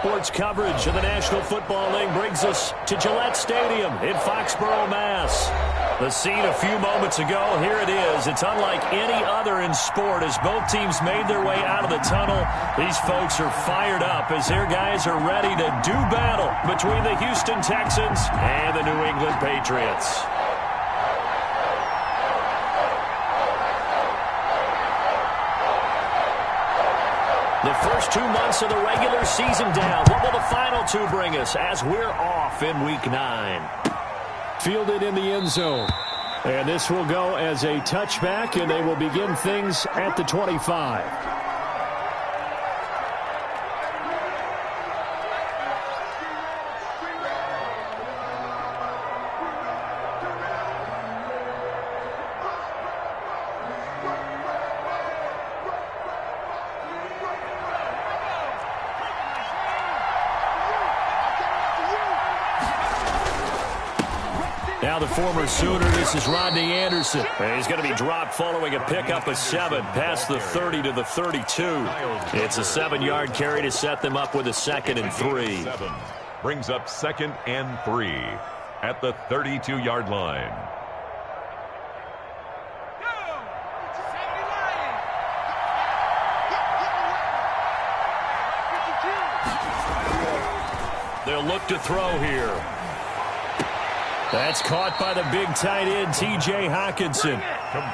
Sports coverage of the National Football League brings us to Gillette Stadium in Foxborough, Mass. The scene a few moments ago, here it is. It's unlike any other in sport as both teams made their way out of the tunnel. These folks are fired up as their guys are ready to do battle between the Houston Texans and the New England Patriots. The first 2 months of the regular season down. What will the final two bring us as we're off in Week 9? Fielded in the end zone. And this will go as a touchback, and they will begin things at the 25. Now the former Sooner, this is Rodney Anderson. And he's going to be dropped following a pickup of 7 past the 30 to the 32. It's a 7-yard carry to set them up with a 2nd and 3. Brings up 2nd and 3 at the 32-yard line. They'll look to throw here. That's caught by the big tight end, T.J. Hockenson.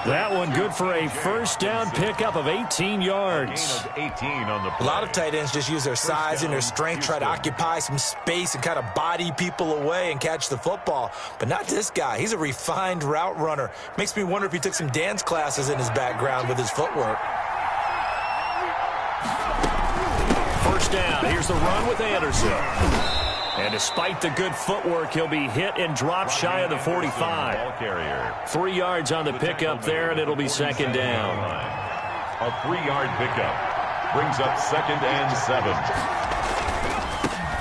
That one good for a first down pickup of 18 yards. A lot of tight ends just use their size and their strength, try to occupy some space and kind of body people away and catch the football. But not this guy. He's a refined route runner. Makes me wonder if he took some dance classes in his background with his footwork. First down. Here's the run with Anderson. And despite the good footwork, he'll be hit and dropped shy of the 45. 3 yards on the pickup there, and it'll be 2nd down. A 3-yard pickup brings up 2nd and 7.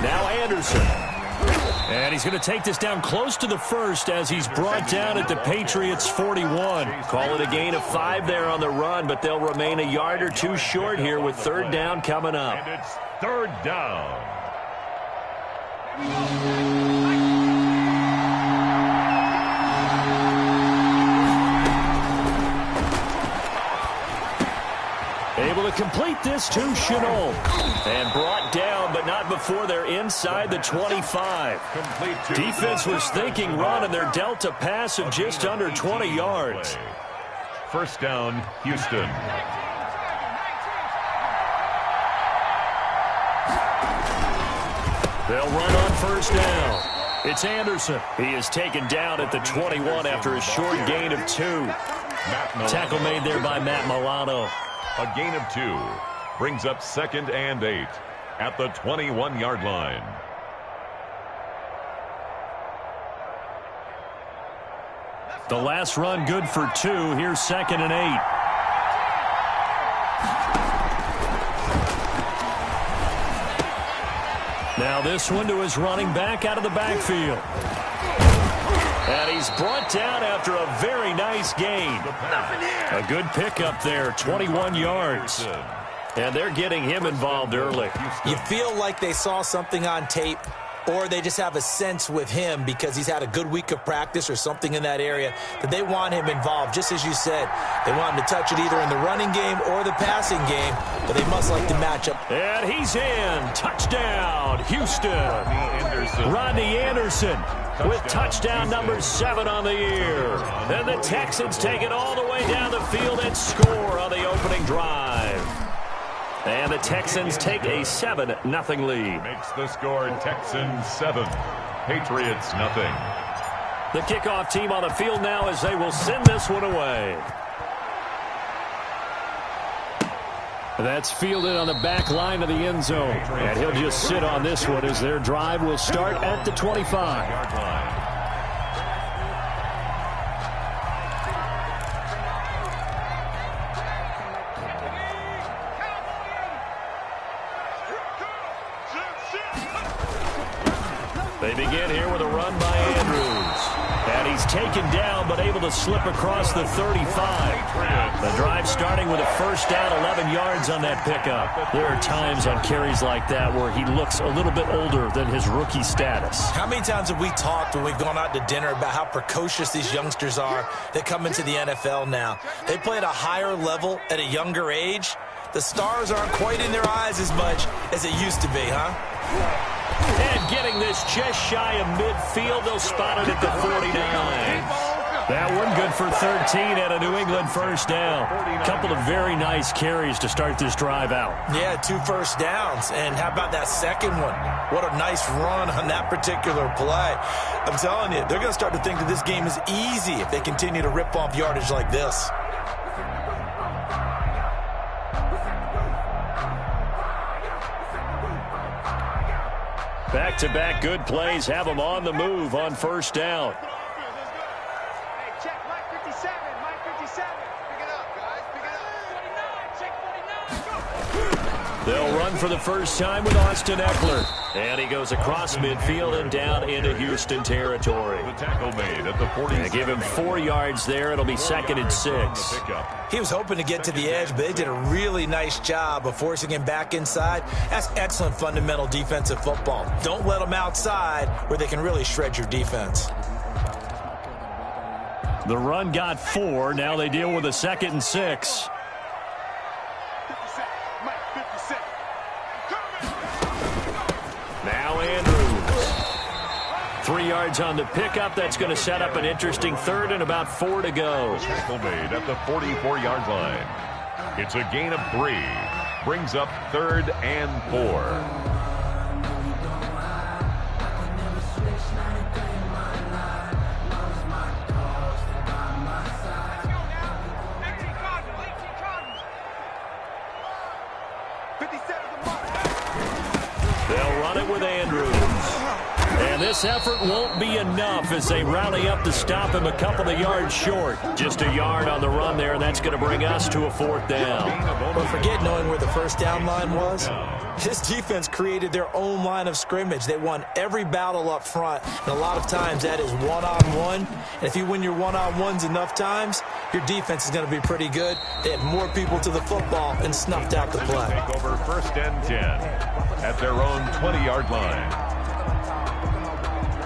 Now Anderson. And he's going to take this down close to the first as he's brought down at the Patriots' 41. Call it a gain of 5 there on the run, but they'll remain a yard or two short here with 3rd down coming up. And it's 3rd down. Able to complete this to Chenault. And brought down, but not before they're inside the 25. Defense was thinking run, and they're dealt a pass of just under 20 yards. First down, Houston. They'll run on first down. It's Anderson. He is taken down at the 21 after a short gain of 2. Tackle made there by Matt Milano. A gain of 2 brings up 2nd and 8 at the 21-yard line. The last run good for 2. Here's 2nd and 8. Now this one to his running back out of the backfield. And he's brought down after a very nice gain. A good pickup there, 21 yards. And they're getting him involved early. You feel like they saw something on tape, or they just have a sense with him because he's had a good week of practice or something in that area that they want him involved. Just as you said, they want him to touch it either in the running game or the passing game, but they must like the matchup. And he's in. Touchdown, Houston. Rodney Anderson with touchdown number 7 on the year. And the Texans take it all the way down the field and score on the opening drive. And the Texans take a 7-0 lead. Makes the score Texans 7, Patriots 0. The kickoff team on the field now as they will send this one away. That's fielded on the back line of the end zone. And he'll just sit on this one as their drive will start at the 25. They begin here with a run by Andrews. And he's taken down, but able to slip across the 35. The drive starting with a first down, 11 yards on that pickup. There are times on carries like that where he looks a little bit older than his rookie status. How many times have we talked when we've gone out to dinner about how precocious these youngsters are that come into the NFL now? They play at a higher level at a younger age. The stars aren't quite in their eyes as much as it used to be, huh? And getting this just shy of midfield, they'll spot it at the 49. That one good for 13 at a New England first down. A couple of very nice carries to start this drive out. Yeah, 2 first downs. And how about that second one? What a nice run on that particular play. I'm telling you, they're going to start to think that this game is easy if they continue to rip off yardage like this. Back-to-back good plays have them on the move on first down. They'll run for the first time with Austin Eckler. And he goes across midfield and down into Houston territory. The tackle made at the 40. Give him 4 yards there. It'll be 2nd and 6. He was hoping to get to the edge, but they did a really nice job of forcing him back inside. That's excellent fundamental defensive football. Don't let them outside where they can really shred your defense. The run got 4. Now they deal with a 2nd and 6. Now Andrews. 3 yards on the pickup. That's going to set up an interesting 3rd and about 4 to go. Tackle made at the 44-yard line. It's a gain of 3. Brings up 3rd and 4. They'll run it with Andrews. And this effort won't be enough as they rally up to stop him a couple of yards short. Just a yard on the run there, and that's going to bring us to a 4th down. But forget knowing where the first down line was. This defense created their own line of scrimmage. They won every battle up front, and a lot of times that is one-on-one. And if you win your one-on-ones enough times, your defense is going to be pretty good. They had more people to the football and snuffed out the play. Take over 1st and 10 at their own 20-yard line.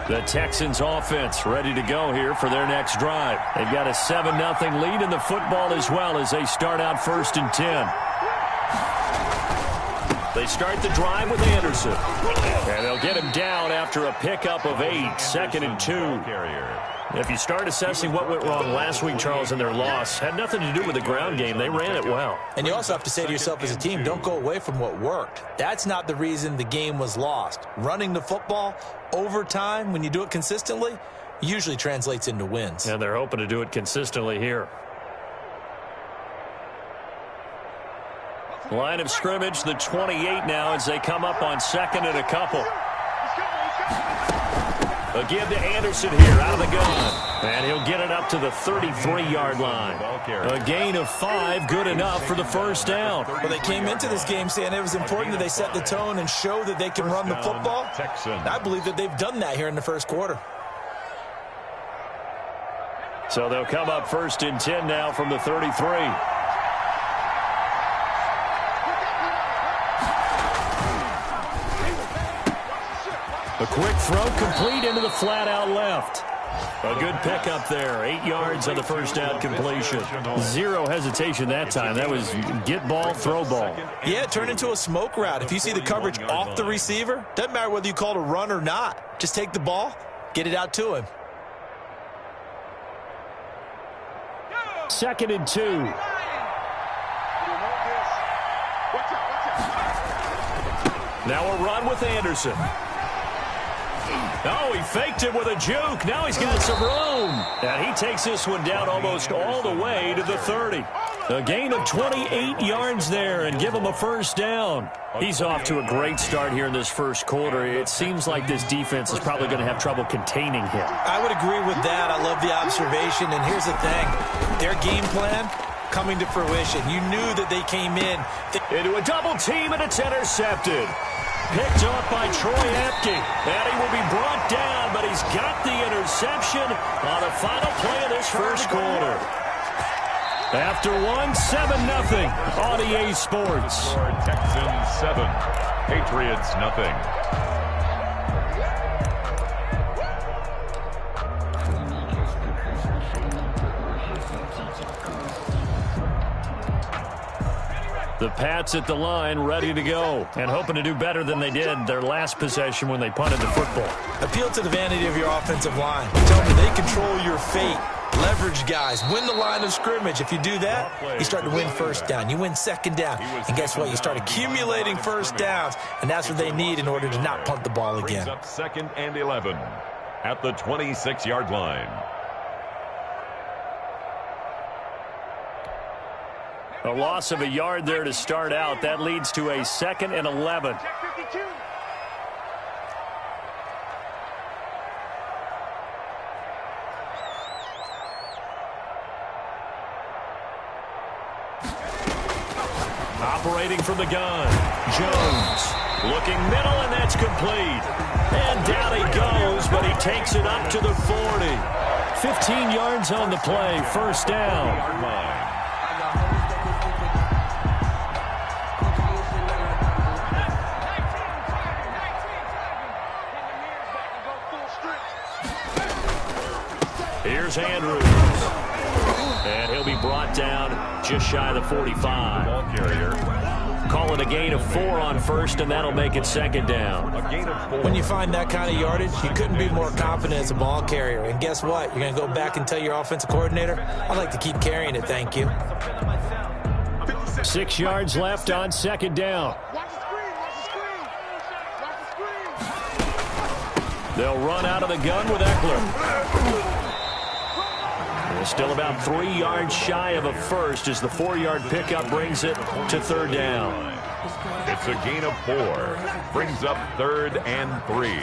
The Texans offense ready to go here for their next drive. They've got a 7-0 lead in the football as well as they start out 1st and 10. They start the drive with Anderson. And they'll get him down after a pickup of 8, 2nd and 2. If you start assessing what went wrong last week, Charles, in their loss, had nothing to do with the ground game. They ran it well. And you also have to say to yourself as a team, don't go away from what worked. That's not the reason the game was lost. Running the football over time, when you do it consistently, usually translates into wins. And they're hoping to do it consistently here. Line of scrimmage, the 28 now as they come up on 2nd and a couple. A give to Anderson here out of the gun. And he'll get it up to the 33-yard line. A gain of 5, good enough for the first down. Well, they came into this game saying it was important that they set the tone and show that they can run the football. I believe that they've done that here in the first quarter. So they'll come up 1st and 10 now from the 33. A quick throw complete into the flat out left. A good pickup there. 8 yards on the first down completion. Zero hesitation that time. That was get ball, throw ball. Yeah, it turned into a smoke route. If you see the coverage off the receiver, doesn't matter whether you call it a run or not. Just take the ball, get it out to him. 2nd and 2. Now a run with Anderson. Oh, he faked it with a juke. Now he's got some room. And he takes this one down almost all the way to the 30. A gain of 28 yards there and give him a first down. He's off to a great start here in this first quarter. It seems like this defense is probably going to have trouble containing him. I would agree with that. I love the observation. And here's the thing. Their game plan coming to fruition. You knew that they came in. Into a double team, and it's intercepted. picked off by Troy Apke. And he will be brought down, but he's got the interception on the final play of this first quarter. After one, 7-0 on EA Sports. Texans 7, Patriots 0. The Pats at the line, ready to go, and hoping to do better than they did their last possession when they punted the football. Appeal to the vanity of your offensive line. Tell me they control your fate. Leverage guys. Win the line of scrimmage. If you do that, you start to win first down. You win second down. And guess what? You start accumulating first downs, and that's what they need in order to not punt the ball again. Brings up 2nd and 11 at the 26-yard line. A loss of a yard there to start out. That leads to a 2nd and 11. Operating from the gun, Jones looking middle, and that's complete. And down he goes, but he takes it up to the 40. 15 yards on the play, first down. Here's Andrews. And he'll be brought down just shy of the 45. Ball carrier. Call it a gain of 4 on first, and that'll make it second down. A gain of 4. When you find that kind of yardage, you couldn't be more confident as a ball carrier. And guess what? You're going to go back and tell your offensive coordinator, I'd like to keep carrying it, thank you. 6 yards left on second down. They'll run out of the gun with Eckler. They're still about 3 yards shy of a first as the 4-yard pickup brings it to third down. It's a gain of 4. Brings up 3rd and 3.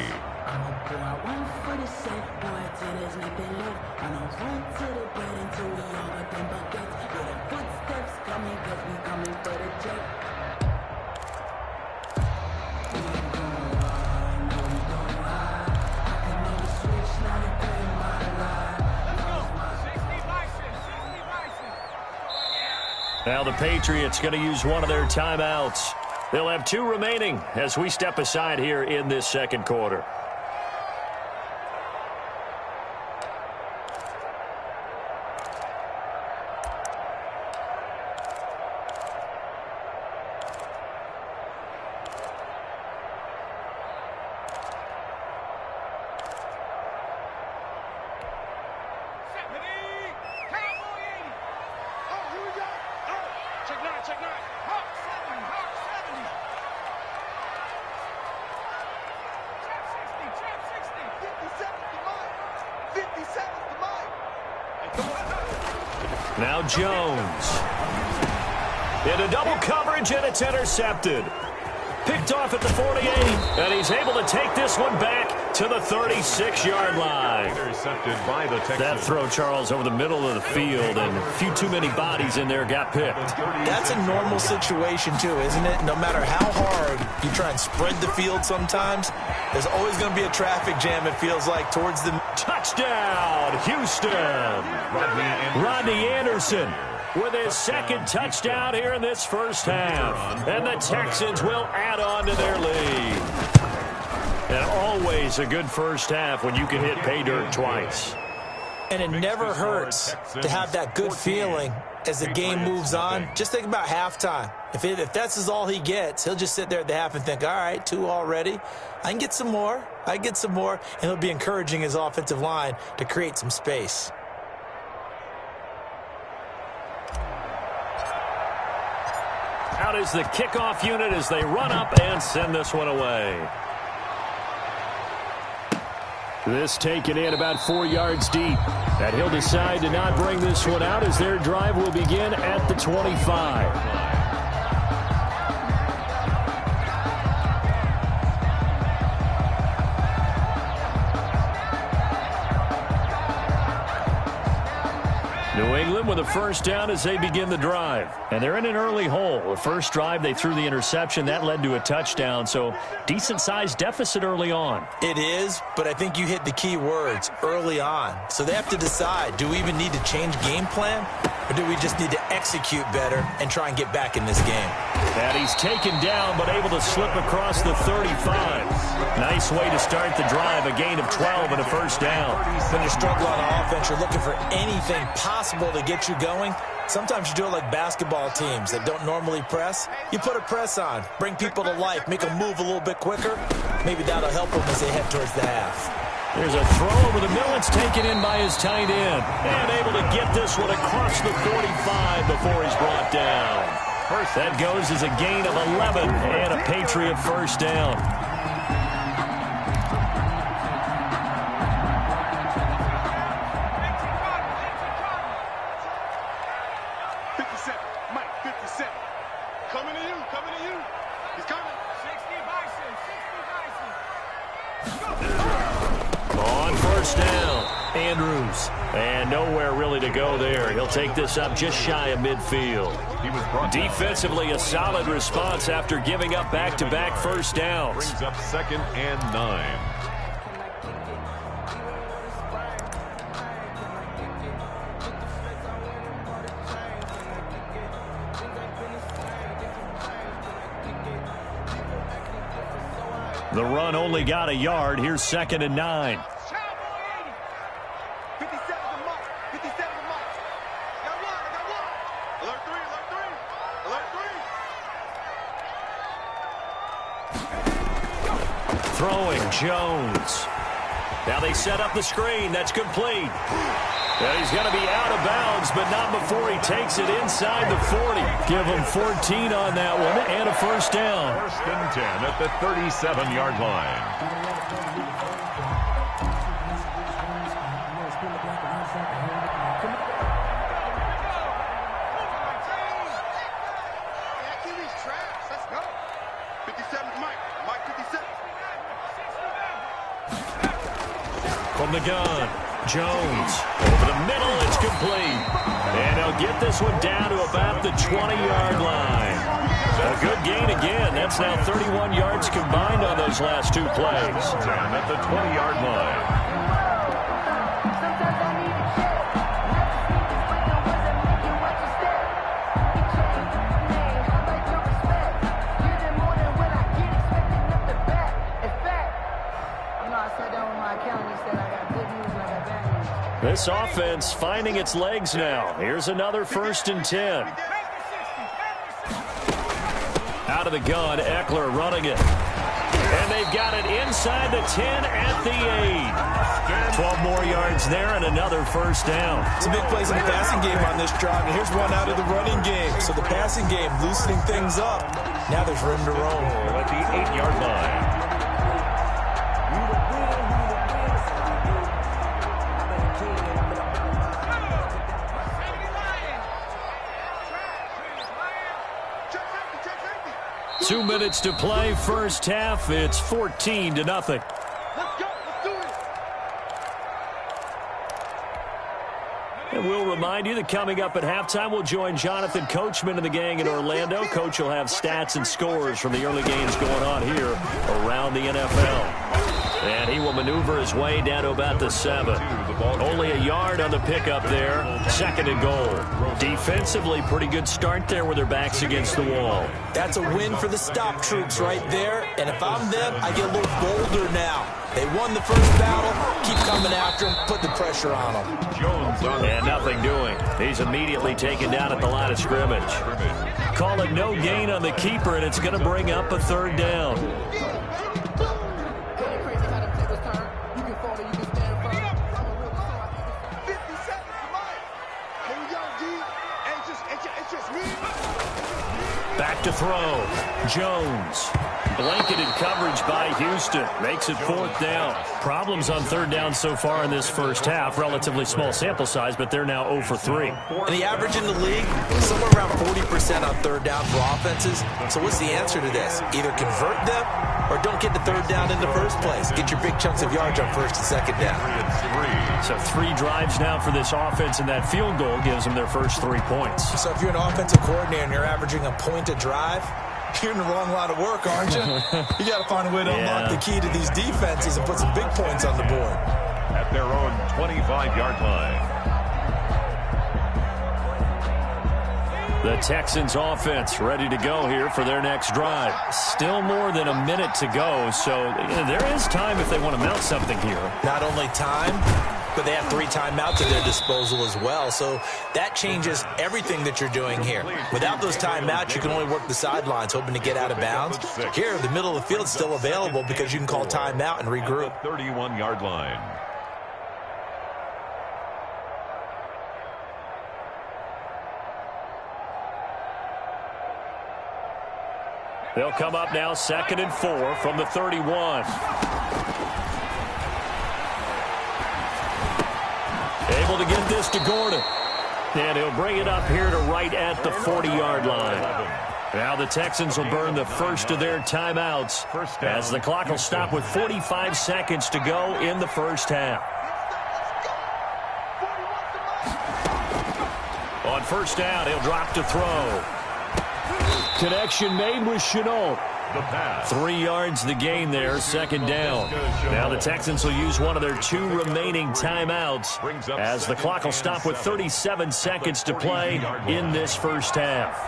Now the Patriots going to use one of their timeouts. They'll have 2 remaining as we step aside here in this second quarter. Now Jones. Into double coverage, and it's intercepted. Picked off at the 48, and he's able to take this one back to the 36-yard line. Intercepted by the Texans. That throw, Charles, over the middle of the field, and a few too many bodies in there got picked. That's a normal situation, too, isn't it? No matter how hard you try and spread the field sometimes, there's always going to be a traffic jam, it feels like, towards the... Touchdown, Houston. Rodney Anderson with his second touchdown here in this first half. And the Texans will add on to their lead. And always a good first half when you can hit pay dirt twice. And it never hurts to have that good feeling as the game moves on. Just think about halftime. If that's all he gets, he'll just sit there at the half and think, all right, 2 already. I can get some more. And he'll be encouraging his offensive line to create some space. Out is the kickoff unit as they run up and send this one away. This taken in about 4 yards deep. And he'll decide to not bring this one out as their drive will begin at the 25. New England with a first down as they begin the drive. And they're in an early hole. The first drive, they threw the interception. That led to a touchdown, so decent-sized deficit early on. It is, but I think you hit the key words, early on. So they have to decide, do we even need to change game plan, or do we just need to execute better and try and get back in this game? And he's taken down, but able to slip across the 35. Nice way to start the drive, a gain of 12 and a first down. When you're struggling on offense, you're looking for anything possible to get you going. Sometimes you do it like basketball teams that don't normally press. You put a press on, bring people to life, make them move a little bit quicker. Maybe that'll help them as they head towards the half. There's a throw over the middle. It's taken in by his tight end. And able to get this one across the 45 before he's brought down. That goes as a gain of 11 and a Patriot first down. And nowhere really to go there. He'll take this up just shy of midfield. Defensively, a solid response after giving up back-to-back first downs. Brings up 2nd and 9. The run only got a yard. Here's 2nd and 9. Throwing, Jones. Now they set up the screen. That's complete. And he's going to be out of bounds, but not before he takes it inside the 40. Give him 14 on that one and a first down. 1st and 10 at the 37-yard line. From the gun, Jones. Over the middle, it's complete. And he'll get this one down to about the 20-yard line. A good gain again. That's now 31 yards combined on those last two plays. 10 at the 20-yard line. This offense finding its legs now. Here's another 1st and 10. Out of the gun, Eckler running it. And they've got it inside the 10 at the 8. 12 more yards there and another first down. Some big plays in the passing game on this drive. And here's one out of the running game. So the passing game loosening things up. Now there's room to roam. At the 8-yard line. Two minutes to play, first half. It's 14-0. Let's go. Let's do it. And we'll remind you that coming up at halftime, we'll join Jonathan Coachman and the gang in Orlando. Coach will have stats and scores from the early games going on here around the NFL. And he will maneuver his way down to about the 7. Only a yard on the pickup there. 2nd and goal. Defensively, pretty good start there with their backs against the wall. That's a win for the stop troops right there. And if I'm them, I get a little bolder now. They won the first battle. Keep coming after them. Put the pressure on them. Jones on and nothing doing. He's immediately taken down at the line of scrimmage. Call it no gain on the keeper, and it's going to bring up a 3rd down. Back to throw. Jones. Blanketed coverage by Houston. Makes it 4th down. Problems on 3rd down so far in this first half. Relatively small sample size, but they're now 0 for 3. And the average in the league, somewhere around 40% on 3rd down for offenses. So what's the answer to this? Either convert them or don't get the third down in the first place. Get your big chunks of yards on first and second down. So 3 drives now for this offense, and that field goal gives them their first 3 points. So if you're an offensive coordinator and you're averaging a point a drive, you're in the wrong line of work, aren't you? You got to find a way to unlock the key to these defenses and put some big points on the board. At their own 25-yard line. The Texans offense ready to go here for their next drive. Still more than a minute to go, so there is time if they want to mount something here. Not only time, but they have 3 timeouts at their disposal as well, so that changes everything that you're doing here. Without those timeouts, you can only work the sidelines, hoping to get out of bounds. Here, the middle of the field is still available because you can call timeout and regroup. 31-yard line. They'll come up now 2nd and 4 from the 31. Able to get this to Gordon. And he'll bring it up here to right at the 40-yard line. Now the Texans will burn the first of their timeouts as the clock will stop with 45 seconds to go in the first half. On first down, he'll drop to throw. Connection made with Chenault. 3 yards the gain there, 2nd down. Now the Texans will use one of their 2 remaining timeouts as the clock will stop with 37 seconds to play in this first half.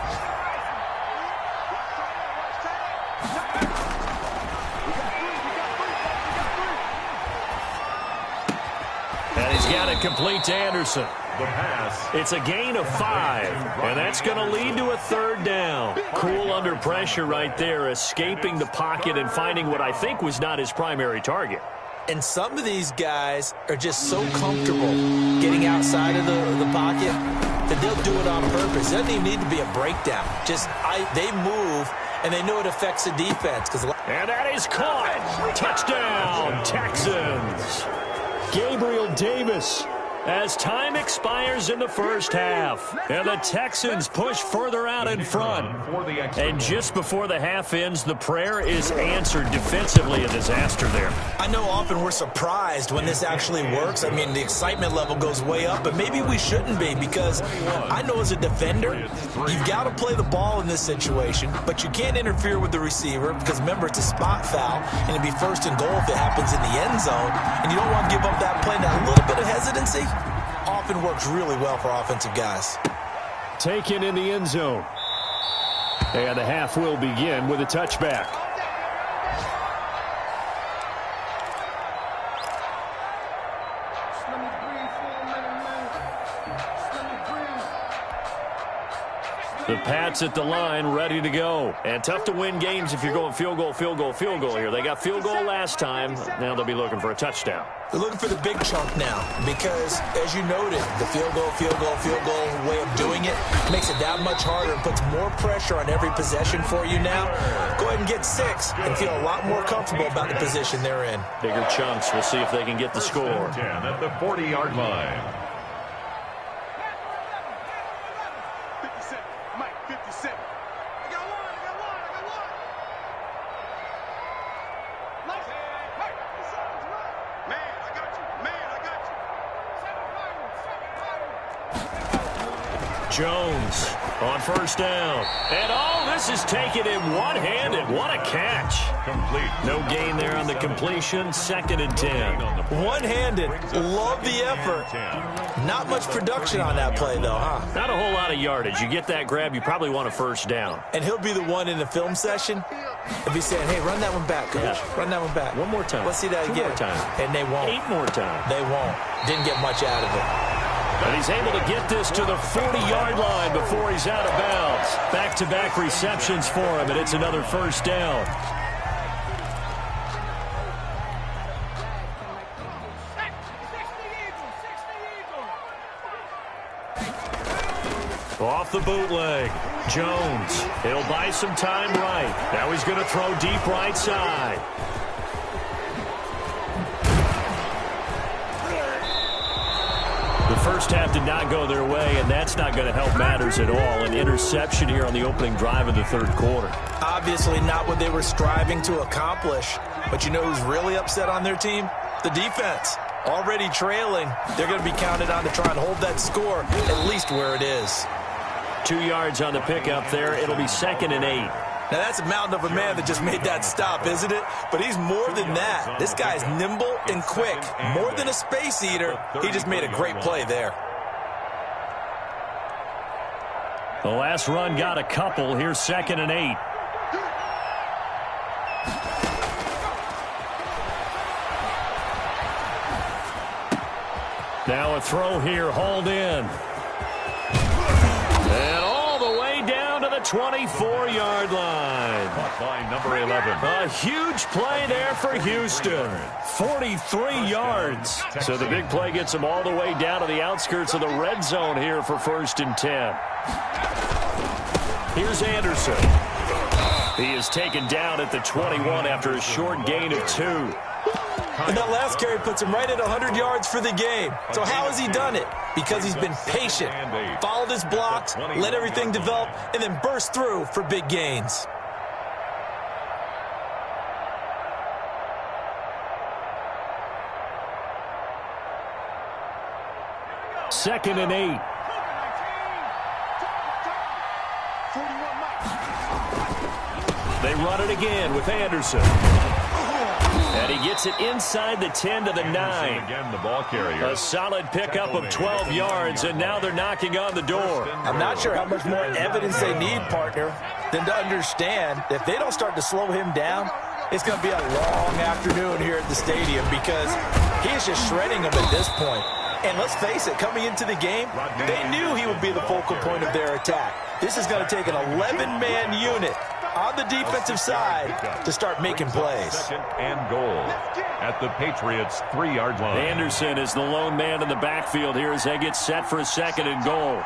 And he's got it complete to Anderson. It's a gain of 5, and that's going to lead to a 3rd down. Cool under pressure right there, escaping the pocket and finding what I think was not his primary target. And some of these guys are just so comfortable getting outside of the pocket that they'll do it on purpose. It doesn't even need to be a breakdown. They move, and they know it affects the defense. And that is caught. Touchdown, Texans. Gabriel Davis. As time expires in the first half, and the Texans push further out in front. And just before the half ends, the prayer is answered defensively. A disaster there. I know often we're surprised when this actually works. I mean, the excitement level goes way up, but maybe we shouldn't be, because I know as a defender, you've got to play the ball in this situation, but you can't interfere with the receiver because, remember, it's a spot foul, and it'd be 1st and goal if it happens in the end zone, and you don't want to give up that play. Now, a little bit of hesitancy often works really well for offensive guys. Taken in the end zone. And the half will begin with a touchback. The Pats at the line, ready to go. And tough to win games if you're going field goal, field goal, field goal here. They got field goal last time. Now they'll be looking for a touchdown. They're looking for the big chunk now because, as you noted, the field goal way of doing it makes it that much harder and puts more pressure on every possession for you now. Go ahead and get 6 and feel a lot more comfortable about the position they're in. Bigger chunks. We'll see if they can get the score. 10 at the 40-yard line. Jones on first down. And this is taken in one-handed. What a catch. Complete. No gain there on the completion. 2nd and 10. One-handed. Love the effort. Not much production on that play, though, huh? Not a whole lot of yardage. You get that grab, you probably want a first down. And he'll be the one in the film session if he's saying, hey, run that one back, coach. Yeah. Run that one back. One more time. Let's see that 2 again. more times. And they won't. 8 more times. They won't. Didn't get much out of it. And he's able to get this to the 40-yard line before he's out of bounds. Back-to-back receptions for him, and it's another first down. Off the bootleg. Jones. He'll buy some time right. Now he's going to throw deep right side. The first half did not go their way, and that's not going to help matters at all. An interception here on the opening drive of the third quarter. Obviously not what they were striving to accomplish. But you know who's really upset on their team? The defense. Already trailing. They're going to be counted on to try and hold that score at least where it is. 2 yards on the pickup there. It'll be 2nd and 8. Now, that's a mountain of a man that just made that stop, isn't it? But he's more than that. This guy's nimble and quick. More than a space eater. He just made a great play there. The last run got a couple. Here's 2nd and 8. Now a throw here, hauled in. And all the way down to the 24-yard line. By number 11. A huge play there for Houston. 43 yards. So the big play gets them all the way down to the outskirts of the red zone here for 1st and 10. Here's Anderson. He is taken down at the 21 after a short gain of 2. And that last carry puts him right at 100 yards for the game. So how has he done it? Because he's been patient, followed his blocks, let everything develop, and then burst through for big gains. Second and 8. They run it again with Anderson. And he gets it inside the 10 to the 9. Again, the ball carrier. A solid pickup of 12 yards, and now they're knocking on the door. I'm not sure how much more evidence they need, partner, than to understand that if they don't start to slow him down, it's going to be a long afternoon here at the stadium because he is just shredding them at this point. And let's face it, coming into the game, they knew he would be the focal point of their attack. This is going to take an 11-man unit on the defensive side to start making plays. 2nd and goal at the Patriots' 3-yard line. Anderson is the lone man in the backfield here as they get set for a 2nd and goal.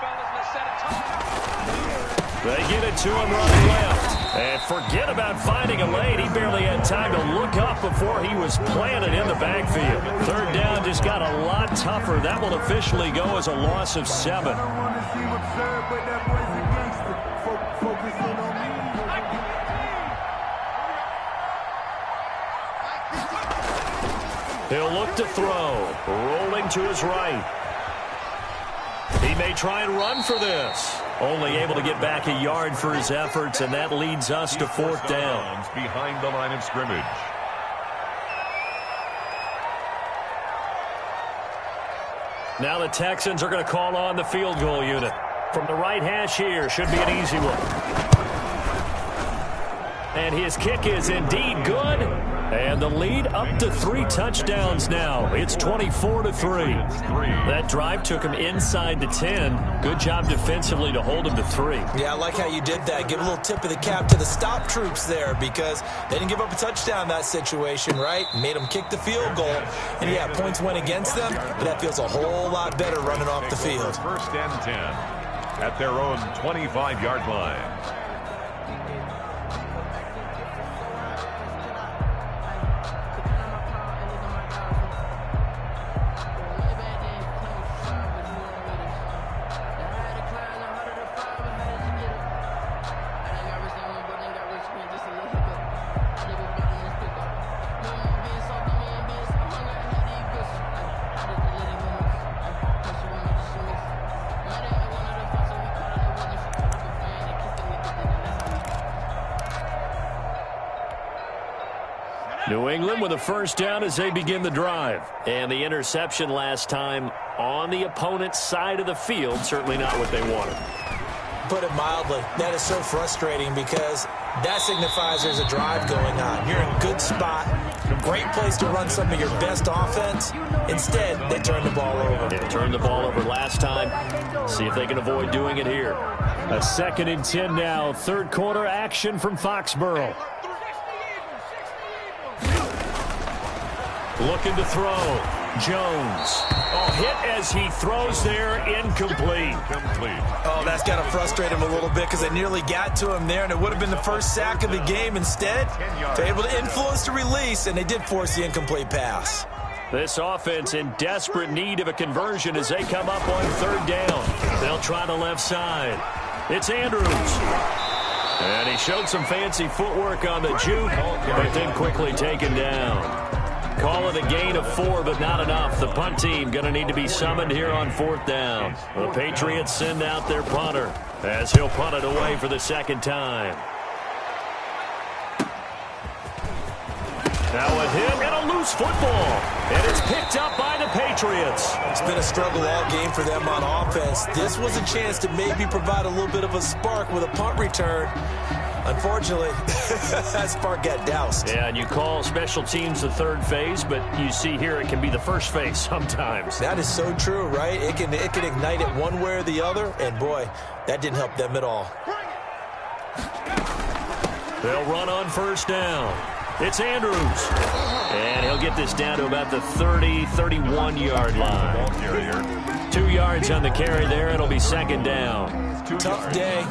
They get it to him running left. And forget about finding a lane. He barely had time to look up before he was planted in the backfield. 3rd down just got a lot tougher. That will officially go as a loss of 7. He'll look to throw. Rolling to his right. He may try and run for this. Only able to get back a yard for his efforts, and that leads us to 4th down. Behind the line of scrimmage. Now the Texans are going to call on the field goal unit. From the right hash here, should be an easy one. And his kick is indeed good. And the lead up to 3 touchdowns now. It's 24-3. That drive took him inside the 10. Good job defensively to hold him to 3. Yeah, I like how you did that. Give a little tip of the cap to the stop troops there because they didn't give up a touchdown in that situation, right? Made them kick the field goal. And, yeah, points went against them, but that feels a whole lot better running off the field. 1st and 10 at their own 25-yard line. New England with a 1st down as they begin the drive. And the interception last time on the opponent's side of the field, certainly not what they wanted. Put it mildly, that is so frustrating because that signifies there's a drive going on. You're in a good spot, great place to run some of your best offense. Instead, they turn the ball over. They turned the ball over last time. See if they can avoid doing it here. A 2nd and 10 now. 3rd quarter action from Foxborough. Looking to throw. Jones. Oh, hit as he throws there. Incomplete. Oh, that's got to frustrate him a little bit because they nearly got to him there, and it would have been the first sack of the game. Instead, they're able to influence the release, and they did force the incomplete pass. This offense in desperate need of a conversion as they come up on third down. They'll try the left side. It's Andrews. And he showed some fancy footwork on the juke, but then quickly taken down. Call it a gain of 4, but not enough. The punt team going to need to be summoned here on fourth down. The Patriots send out their punter as he'll punt it away for the second time. Now with him and a loose football. And it's picked up by the Patriots. It's been a struggle all game for them on offense. This was a chance to maybe provide a little bit of a spark with a punt return. Unfortunately, that spark got doused. Yeah, and you call special teams the third phase, but you see here it can be the first phase sometimes. That is so true, right? It can ignite it one way or the other, and boy, that didn't help them at all. They'll run on first down. It's Andrews. And he'll get this down to about the 30, 31-yard line. 2 yards on the carry there. It'll be second down. Tough day,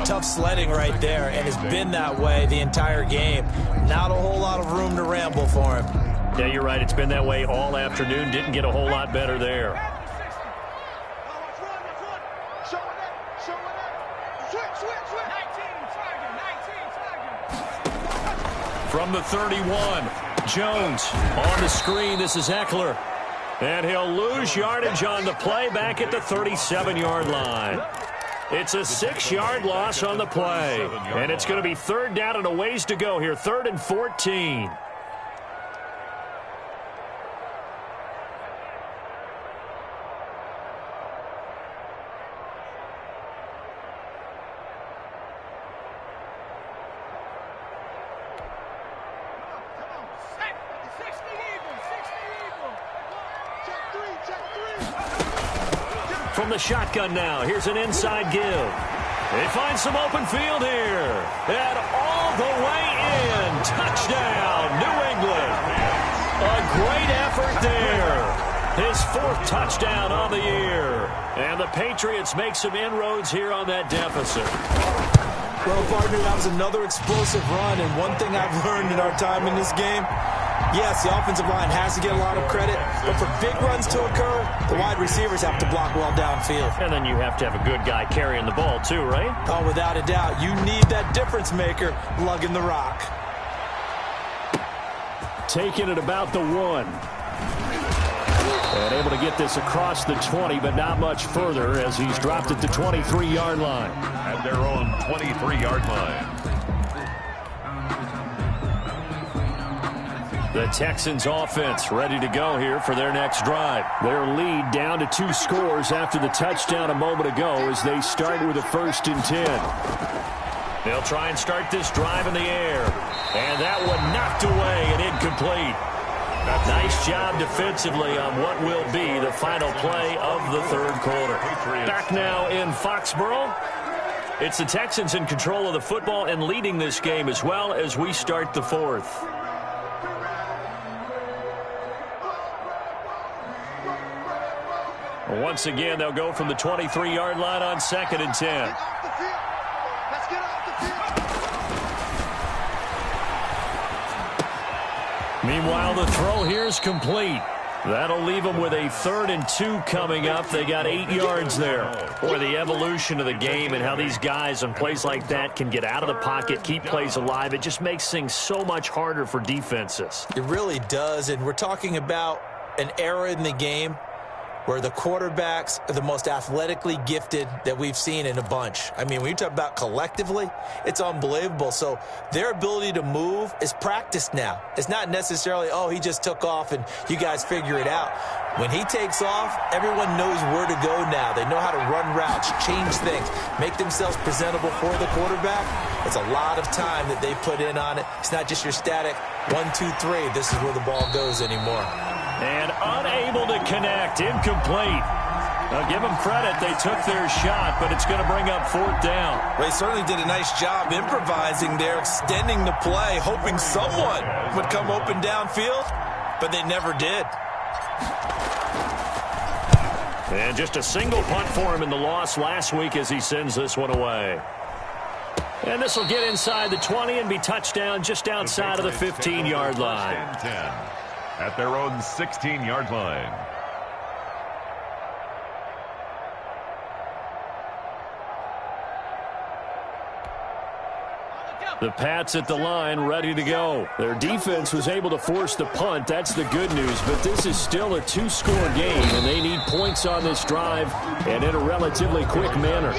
tough sledding right there, and it's been that way the entire game. Not a whole lot of room to ramble for him. Yeah, you're right. It's been that way all afternoon. Didn't get a whole lot better there. From the 31, Jones on the screen. This is Eckler. And he'll lose yardage on the play back at the 37-yard line. It's a 6-yard loss on the play. And it's going to be third down and a ways to go here. 3rd and 14. From the shotgun now, here's an inside give. They find some open field here. And all the way in. Touchdown, New England. A great effort there. His 4th touchdown on the year. And the Patriots make some inroads here on that deficit. Well, partner, that was another explosive run. And one thing I've learned in our time in this game, yes, the offensive line has to get a lot of credit, but for big runs to occur, the wide receivers have to block well downfield. And then you have to have a good guy carrying the ball too, right? Oh, without a doubt. You need that difference maker lugging the rock. Taking it about the 1. And able to get this across the 20, but not much further as he's dropped it to 23-yard line. At their own 23-yard line. The Texans offense ready to go here for their next drive. Their lead down to 2 scores after the touchdown a moment ago as they start with a 1st and 10. They'll try and start this drive in the air. And that one knocked away and incomplete. Nice job defensively on what will be the final play of the 3rd quarter. Back now in Foxborough. It's the Texans in control of the football and leading this game as well as we start the 4th. Once again, they'll go from the 23-yard line on 2nd and 10. Meanwhile, the throw here is complete. That'll leave them with a 3rd and 2 coming up. They got 8 yards there. Boy, the evolution of the game and how these guys on plays like that can get out of the pocket, keep plays alive, it just makes things so much harder for defenses. It really does, and we're talking about an era in the game where the quarterbacks are the most athletically gifted that we've seen in a bunch. I mean, when you talk about collectively, it's unbelievable. So their ability to move is practiced now. It's not necessarily, oh, he just took off and you guys figure it out. When he takes off, everyone knows where to go now. They know how to run routes, change things, make themselves presentable for the quarterback. It's a lot of time that they put in on it. It's not just your static 1, 2, 3. This is where the ball goes anymore. And unable to connect, incomplete. Now give them credit, they took their shot, but it's going to bring up 4th down. They certainly did a nice job improvising there, extending the play, hoping someone would come open downfield, but they never did. And just a single punt for him in the loss last week as he sends this one away. And this will get inside the 20 and be touchdown just outside of the 15-yard line. at their own 16-yard line. The Pats at the line, ready to go. Their defense was able to force the punt. That's the good news. But this is still a two-score game, and they need points on this drive and in a relatively quick manner.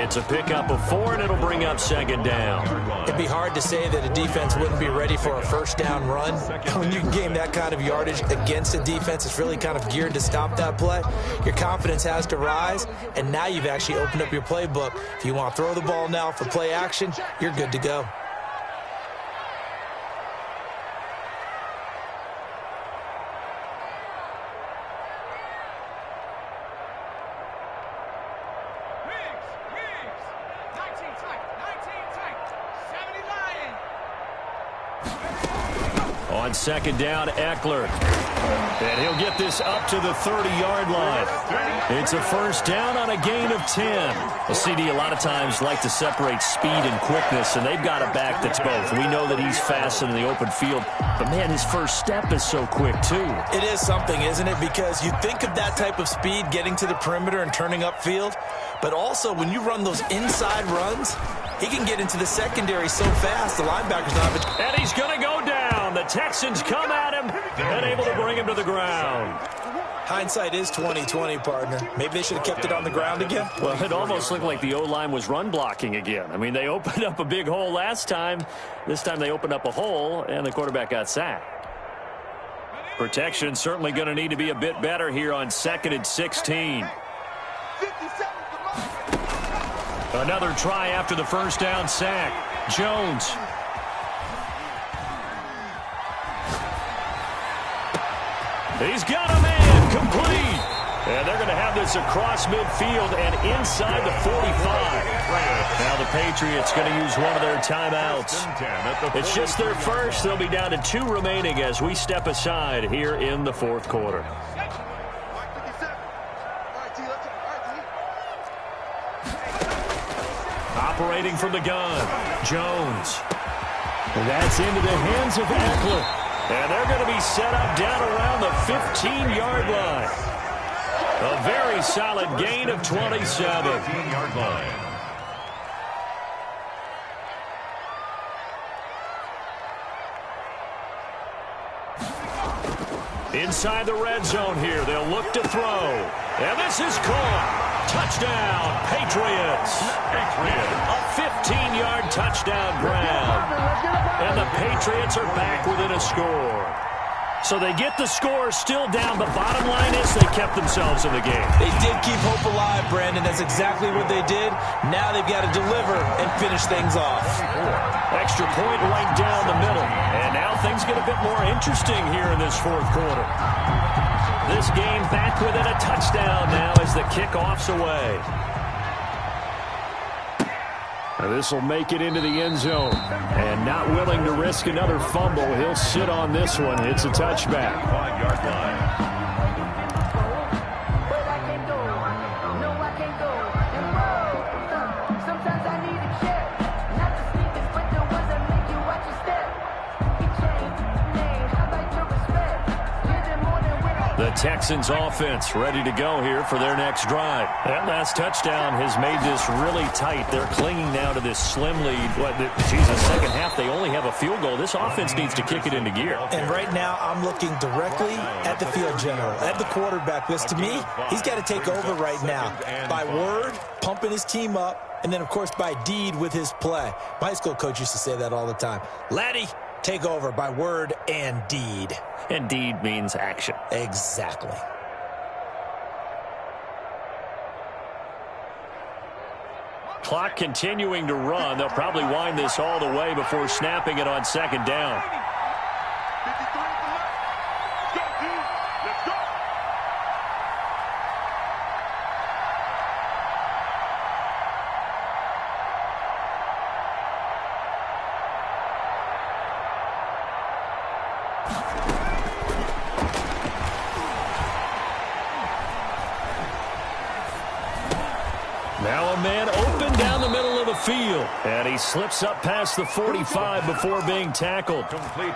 It's a pickup of 4, and it'll bring up second down. It'd be hard to say that a defense wouldn't be ready for a first down run. When you can gain that kind of yardage against a defense, it's really kind of geared to stop that play. Your confidence has to rise, and now you've actually opened up your playbook. If you want to throw the ball now for play action, you're good to go. On second down, Eckler. And he'll get this up to the 30-yard line. It's a first down on a gain of 10. A CD a lot of times like to separate speed and quickness, and they've got a back that's both. We know that he's fast in the open field, but, man, his first step is so quick, too. It is something, isn't it? Because you think of that type of speed getting to the perimeter and turning upfield, but also when you run those inside runs, he can get into the secondary so fast, the linebackers don't have it. And he's going to go down. The Texans come at him and able to bring him to the ground. Hindsight is 20/20, partner. Maybe they should have kept it on the ground again. Well, it almost looked like the O-line was run blocking again. I mean, they opened up a big hole last time. This time they opened up a hole, and the quarterback got sacked. Protection certainly going to need to be a bit better here on 2nd and 16. Another try after the first down sack. Jones. He's got a man complete. And they're going to have this across midfield and inside the 45. Now the Patriots going to use one of their timeouts. It's just their first. They'll be down to 2 remaining as we step aside here in the fourth quarter. Operating from the gun, Jones. And that's into the hands of Eckler. And they're going to be set up down around the 15-yard line. A very solid gain of 27. 15-yard line. Inside the red zone here, they'll look to throw. And this is caught. Touchdown, Patriots. A 15-yard touchdown grab. And the Patriots are back within a score. So they get the score still down, but bottom line is they kept themselves in the game. They did keep hope alive, Brandon. That's exactly what they did. Now they've got to deliver and finish things off. Extra point right down the middle. And now things get a bit more interesting here in this fourth quarter. This game back within a touchdown now as the kickoff's away. This will make it into the end zone. And not willing to risk another fumble, he'll sit on this one. It's a touchback. 5-yard line. The Texans offense ready to go here for their next drive. That last touchdown has made this really tight. They're clinging now to this slim lead. Second half, they only have a field goal. This offense needs to kick it into gear. And right now, I'm looking directly at the field general, at the quarterback. Because to me, he's got to take over right now. By word, pumping his team up, and then, of course, by deed with his play. My high school coach used to say that all the time. Laddie, take over by word and deed. And deed means action. Exactly. Clock continuing to run. They'll probably wind this all the way before snapping it on second down. field. And he slips up past the 45 before being tackled.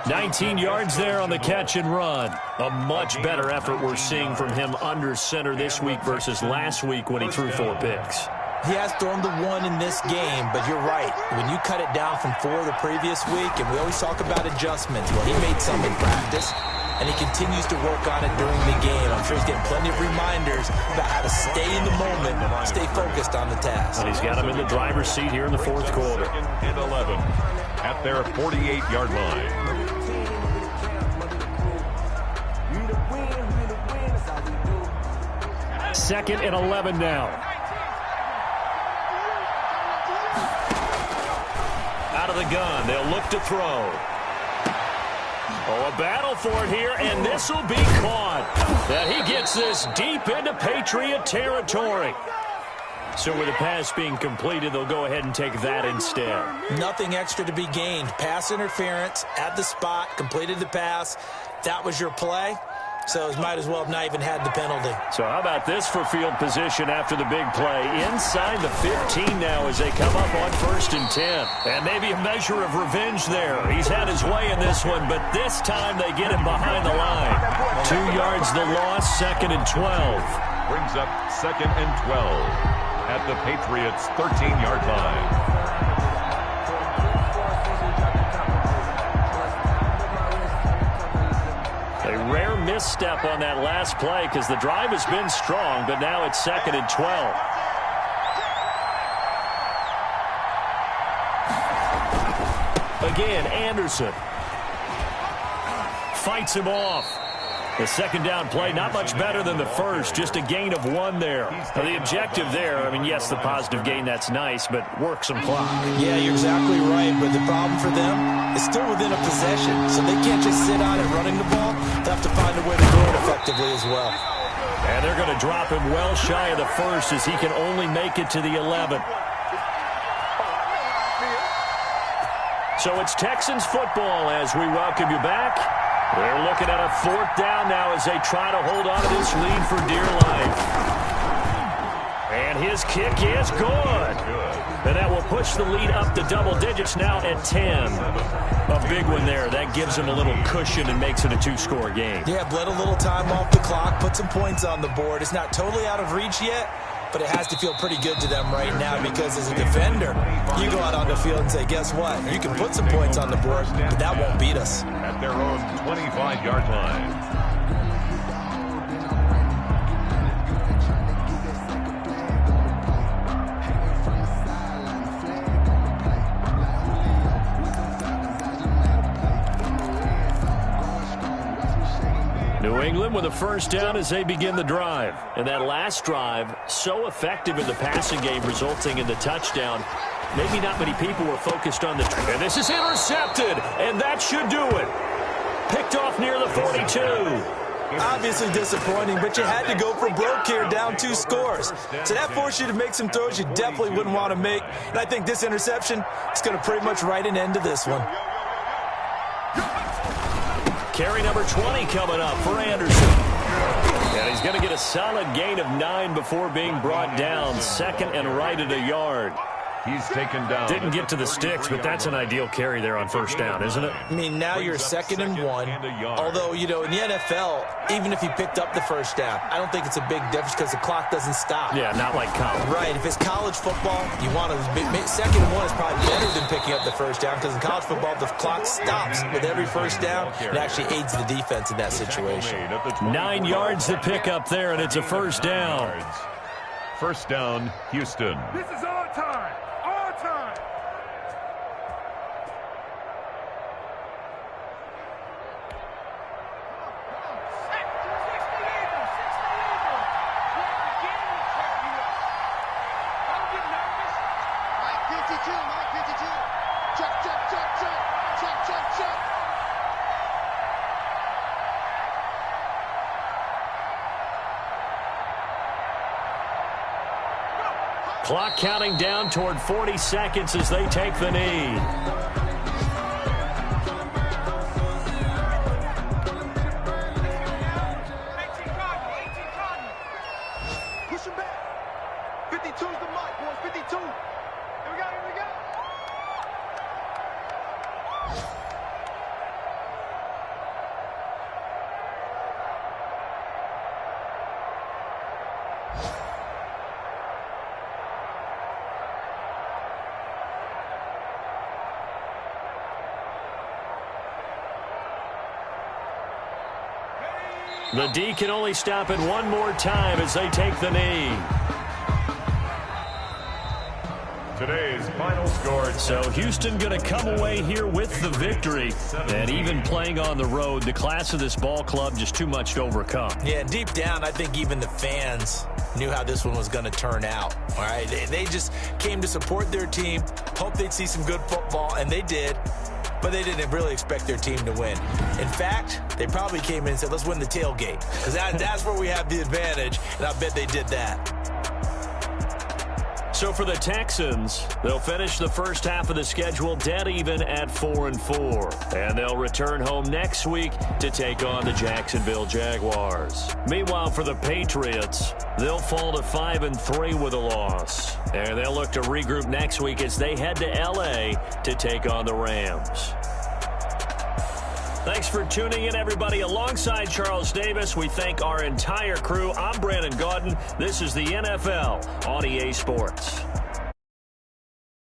19 yards there on the catch and run. A much better effort we're seeing from him under center this week versus last week when he threw 4 picks. He has thrown the 1 in this game, but you're right. When you cut it down from 4 the previous week, and we always talk about adjustments, well, he made some in practice, and he continues to work on it during the game. I'm sure he's getting plenty of reminders about how to stay in the moment, stay focused on the task. And he's got him in the driver's seat here in the 4th quarter. And 11 at their 48-yard line. Second and 11 now. Out of the gun, they'll look to throw. Oh, a battle for it here, and this will be caught. That he gets this deep into Patriot territory. So with the pass being completed, they'll go ahead and take that instead. Nothing extra to be gained. Pass interference at the spot, completed the pass. That was your play. So he might as well have not even had the penalty. So how about this for field position after the big play? Inside the 15 now as they come up on 1st and 10. And maybe a measure of revenge there. He's had his way in this one, but this time they get him behind the line. 2 yards the loss, 2nd and 12. Brings up 2nd and 12 at the Patriots' 13-yard line. A rare misstep on that last play because the drive has been strong, but now it's 2nd and 12. Again, Anderson fights him off. The 2nd down play, not much better than the first, just a gain of 1 there. Now, the objective there, I mean, yes, the positive gain, that's nice, but work some clock. Yeah, you're exactly right, but the problem for them is still within a possession, so they can't just sit on it running the ball. They have to find a way to throw it effectively as well. And they're going to drop him well shy of the 1st as he can only make it to the 11. So it's Texans football as we welcome you back. They're looking at a 4th down now as they try to hold on to this lead for dear life. And his kick is good. And that will push the lead up to double digits now at 10. A big one there. That gives him a little cushion and makes it a 2-score game. Yeah, bled a little time off the clock, put some points on the board. It's not totally out of reach yet, but it has to feel pretty good to them right now because as a defender, you go out on the field and say, guess what? You can put some points on the board, but that won't beat us. At their own 25-yard line. New England with a 1st down as they begin the drive. And that last drive, so effective in the passing game, resulting in the touchdown. Maybe not many people were focused on the... And this is intercepted, and that should do it. Picked off near the 42. Obviously disappointing, but you had to go for broke here, down 2 scores. So that forced you to make some throws you definitely wouldn't want to make. And I think this interception is going to pretty much write an end to this one. Carry number 20 coming up for Anderson. And he's going to get a solid gain of 9 before being brought down. 2nd and right at a yard. He's taken down. Didn't get to the sticks, but that's an ideal carry there on 1st down, isn't it? I mean, now you're 2nd and 1. Although, you know, in the NFL, even if he picked up the 1st down, I don't think it's a big difference because the clock doesn't stop. Yeah, not like college. Right. If it's college football, you want to 2nd and 1 is probably better than picking up the 1st down because in college football, the clock stops with every 1st down. It actually aids the defense in that situation. 9 yards to pick up there, and it's a 1st down. 1st down, Houston. This is our time. Our time. Clock counting down toward 40 seconds as they take the knee. Push him back. 52's the mark, boys. 52. Here we go. Here we go. The D can only stop it one more time as they take the knee. Today's final score. So Houston going to come away here with the victory. And even playing on the road, the class of this ball club just too much to overcome. Yeah, deep down, I think even the fans knew how this one was going to turn out. All right, they just came to support their team, hoped they'd see some good football, and they did. But they didn't really expect their team to win. In fact, they probably came in and said, let's win the tailgate. Because that's where we have the advantage, and I bet they did that. So for the Texans, they'll finish the first half of the schedule dead even at 4-4. And they'll return home next week to take on the Jacksonville Jaguars. Meanwhile, for the Patriots, they'll fall to 5-3 with a loss. And they'll look to regroup next week as they head to L.A. to take on the Rams. Thanks for tuning in, everybody. Alongside Charles Davis, we thank our entire crew. I'm Brandon Gaudin. This is the NFL on EA Sports.